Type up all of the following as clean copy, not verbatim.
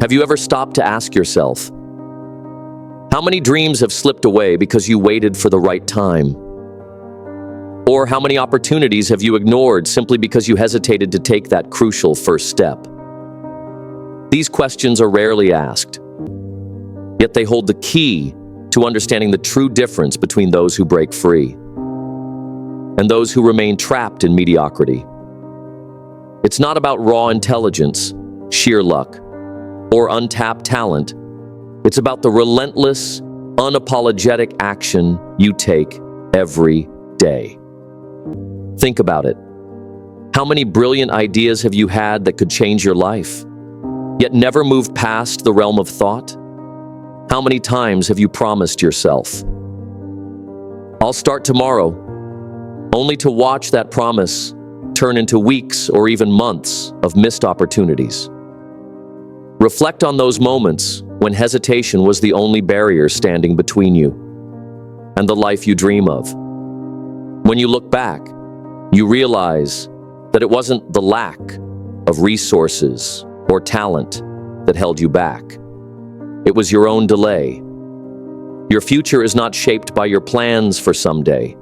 Have you ever stopped to ask yourself, how many dreams have slipped away because you waited for the right time? Or how many opportunities have you ignored simply because you hesitated to take that crucial first step? These questions are rarely asked, yet they hold the key to understanding the true difference between those who break free and those who remain trapped in mediocrity. It's not about raw intelligence, sheer luck, or untapped talent. It's about the relentless, unapologetic action you take every day. Think about it. How many brilliant ideas have you had that could change your life, yet never moved past the realm of thought? How many times have you promised yourself, I'll start tomorrow, only to watch that promise turn into weeks or even months of missed opportunities? Reflect on those moments when hesitation was the only barrier standing between you and the life you dream of. When you look back, you realize that it wasn't the lack of resources or talent that held you back. It was your own delay. Your future is not shaped by your plans for someday.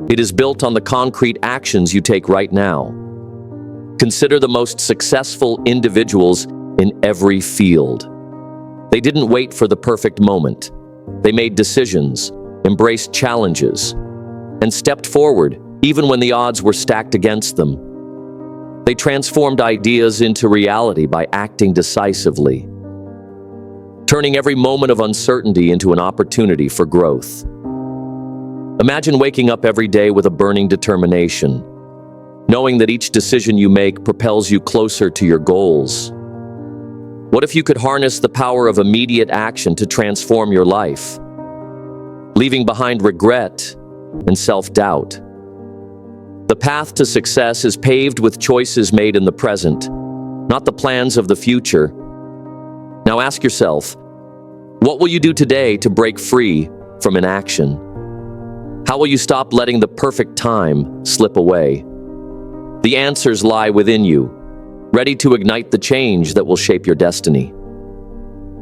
It is built on the concrete actions you take right now. Consider the most successful individuals in every field. They didn't wait for the perfect moment. They made decisions, embraced challenges, and stepped forward even when the odds were stacked against them. They transformed ideas into reality by acting decisively, turning every moment of uncertainty into an opportunity for growth. Imagine waking up every day with a burning determination, knowing that each decision you make propels you closer to your goals. What if you could harness the power of immediate action to transform your life, leaving behind regret and self-doubt? The path to success is paved with choices made in the present, not the plans of the future. Now ask yourself, what will you do today to break free from inaction? How will you stop letting the perfect time slip away? The answers lie within you, ready to ignite the change that will shape your destiny.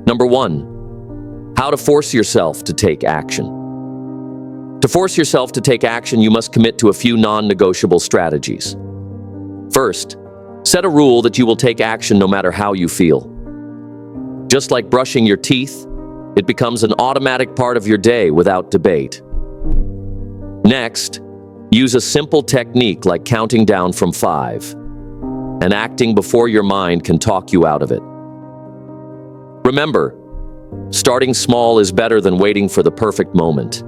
Number 1, how to force yourself to take action. To force yourself to take action, you must commit to a few non-negotiable strategies. First, set a rule that you will take action no matter how you feel. Just like brushing your teeth, it becomes an automatic part of your day without debate. Next, use a simple technique like counting down from 5 and acting before your mind can talk you out of it. Remember, starting small is better than waiting for the perfect moment.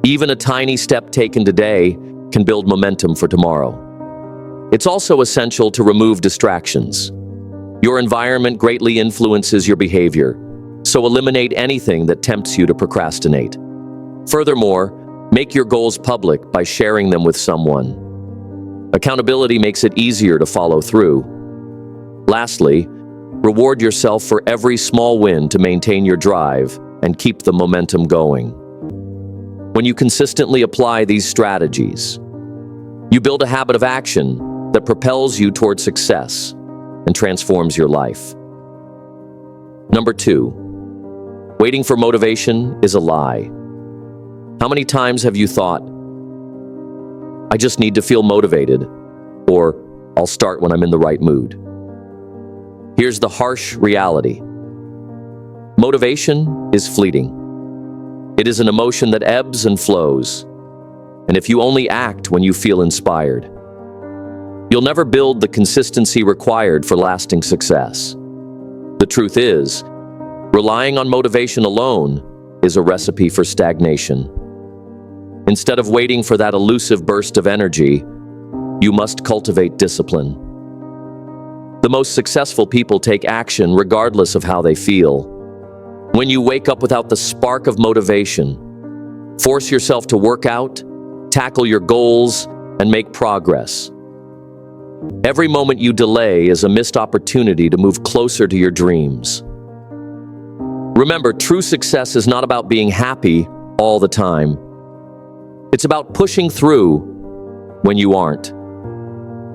Even a tiny step taken today can build momentum for tomorrow. It's also essential to remove distractions. Your environment greatly influences your behavior, so eliminate anything that tempts you to procrastinate. Furthermore, make your goals public by sharing them with someone. Accountability makes it easier to follow through. Lastly, reward yourself for every small win to maintain your drive and keep the momentum going. When you consistently apply these strategies, you build a habit of action that propels you toward success and transforms your life. Number 2, waiting for motivation is a lie. How many times have you thought, I just need to feel motivated, or I'll start when I'm in the right mood? Here's the harsh reality. Motivation is fleeting. It is an emotion that ebbs and flows, and if you only act when you feel inspired, you'll never build the consistency required for lasting success. The truth is, relying on motivation alone is a recipe for stagnation. Instead of waiting for that elusive burst of energy, you must cultivate discipline. The most successful people take action regardless of how they feel. When you wake up without the spark of motivation, force yourself to work out, tackle your goals, and make progress. Every moment you delay is a missed opportunity to move closer to your dreams. Remember, true success is not about being happy all the time. It's about pushing through when you aren't.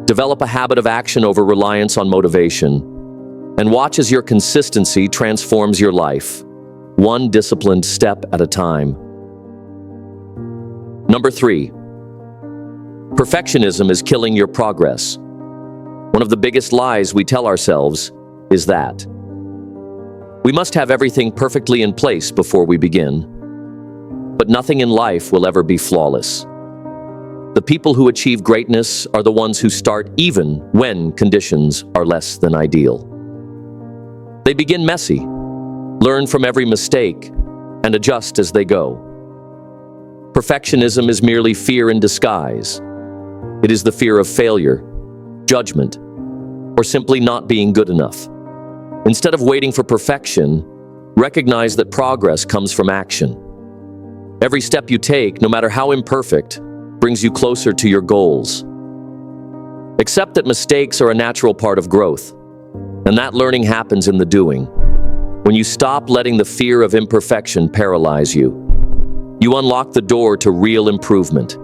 Develop a habit of action over reliance on motivation, and watch as your consistency transforms your life, one disciplined step at a time. Number 3, perfectionism is killing your progress. One of the biggest lies we tell ourselves is that we must have everything perfectly in place before we begin. But nothing in life will ever be flawless. The people who achieve greatness are the ones who start even when conditions are less than ideal. They begin messy, learn from every mistake, and adjust as they go. Perfectionism is merely fear in disguise. It is the fear of failure, judgment, or simply not being good enough. Instead of waiting for perfection, recognize that progress comes from action. Every step you take, no matter how imperfect, brings you closer to your goals. Accept that mistakes are a natural part of growth, and that learning happens in the doing. When you stop letting the fear of imperfection paralyze you, you unlock the door to real improvement.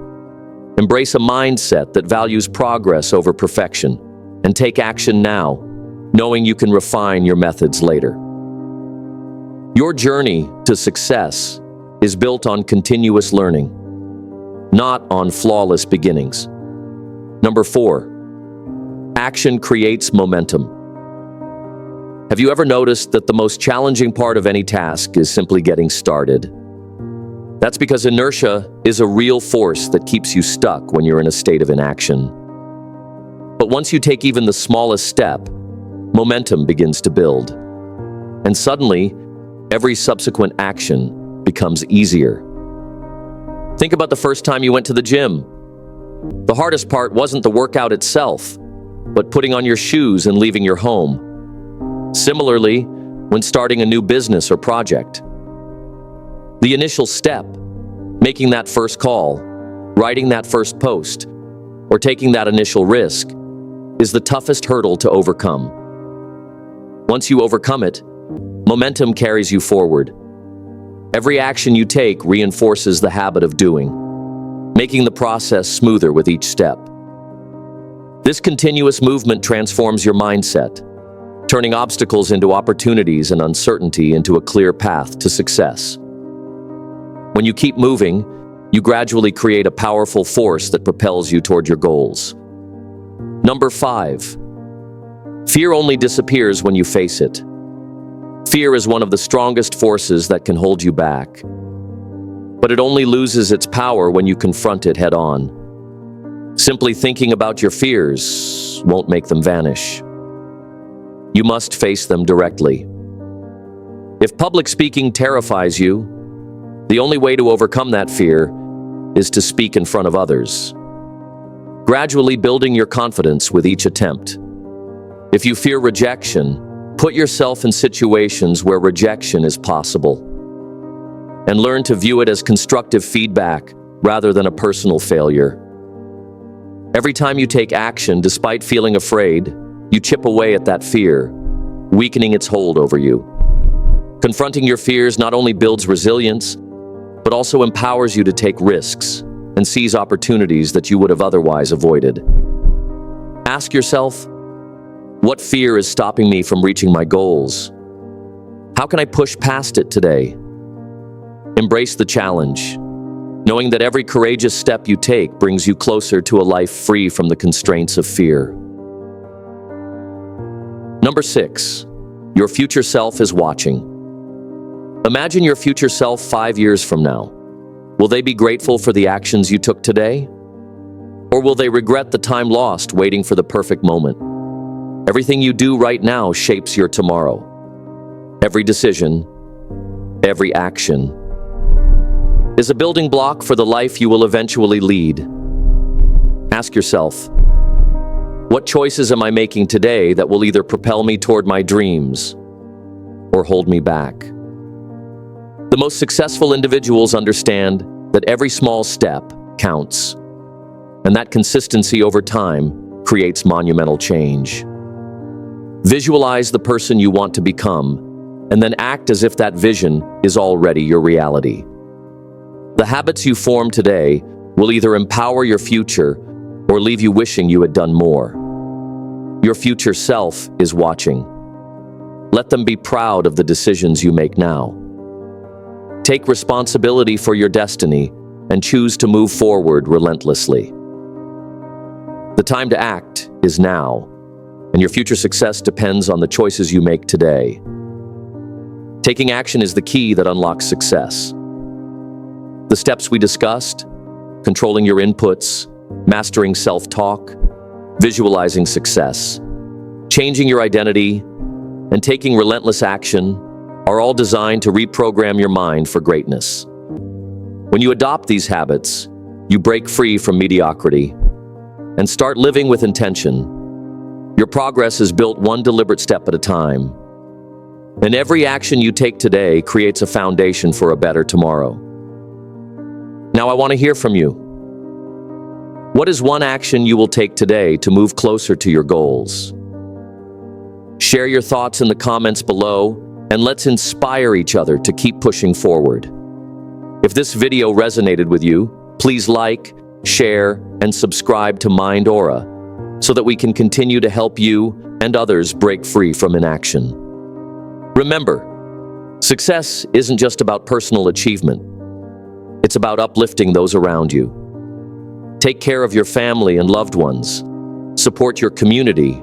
Embrace a mindset that values progress over perfection, and take action now, knowing you can refine your methods later. Your journey to success is built on continuous learning, not on flawless beginnings. Number 4, action creates momentum. Have you ever noticed that the most challenging part of any task is simply getting started? That's because inertia is a real force that keeps you stuck when you're in a state of inaction. But once you take even the smallest step, momentum begins to build. And suddenly, every subsequent action becomes easier. Think about the first time you went to the gym. The hardest part wasn't the workout itself, but putting on your shoes and leaving your home. Similarly, when starting a new business or project, the initial step, making that first call, writing that first post, or taking that initial risk, is the toughest hurdle to overcome. Once you overcome it, momentum carries you forward. Every action you take reinforces the habit of doing, making the process smoother with each step. This continuous movement transforms your mindset, turning obstacles into opportunities and uncertainty into a clear path to success. When you keep moving, you gradually create a powerful force that propels you toward your goals. Number 5, fear only disappears when you face it. Fear is one of the strongest forces that can hold you back, but it only loses its power when you confront it head-on. Simply thinking about your fears won't make them vanish. You must face them directly. If public speaking terrifies you, the only way to overcome that fear is to speak in front of others, gradually building your confidence with each attempt. If you fear rejection, put yourself in situations where rejection is possible, and learn to view it as constructive feedback rather than a personal failure. Every time you take action despite feeling afraid, you chip away at that fear, weakening its hold over you. Confronting your fears not only builds resilience, but also empowers you to take risks and seize opportunities that you would have otherwise avoided. Ask yourself, what fear is stopping me from reaching my goals? How can I push past it today? Embrace the challenge, knowing that every courageous step you take brings you closer to a life free from the constraints of fear. Number 6, your future self is watching. Imagine your future self 5 years from now. Will they be grateful for the actions you took today? Or will they regret the time lost waiting for the perfect moment? Everything you do right now shapes your tomorrow. Every decision, every action, is a building block for the life you will eventually lead. Ask yourself, what choices am I making today that will either propel me toward my dreams or hold me back? The most successful individuals understand that every small step counts, and that consistency over time creates monumental change. Visualize the person you want to become, and then act as if that vision is already your reality. The habits you form today will either empower your future or leave you wishing you had done more. Your future self is watching, Let them be proud of the decisions you make now. Take responsibility for your destiny and choose to move forward relentlessly. The time to act is now, and your future success depends on the choices you make today. Taking action is the key that unlocks success. The steps we discussed, controlling your inputs, mastering self-talk, visualizing success, changing your identity, and taking relentless action are all designed to reprogram your mind for greatness. When you adopt these habits, you break free from mediocrity and start living with intention. Your progress is built one deliberate step at a time, and every action you take today creates a foundation for a better tomorrow. Now I want to hear from you. What is one action you will take today to move closer to your goals? Share your thoughts in the comments below, and let's inspire each other to keep pushing forward. If this video resonated with you, please like, share, and subscribe to Mind Aura so that we can continue to help you and others break free from inaction. Remember, success isn't just about personal achievement. It's about uplifting those around you. Take care of your family and loved ones, support your community,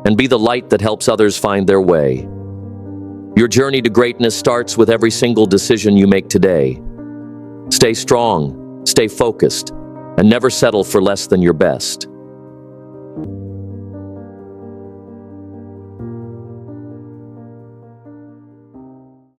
and be the light that helps others find their way. Your journey to greatness starts with every single decision you make today. Stay strong, stay focused, and never settle for less than your best.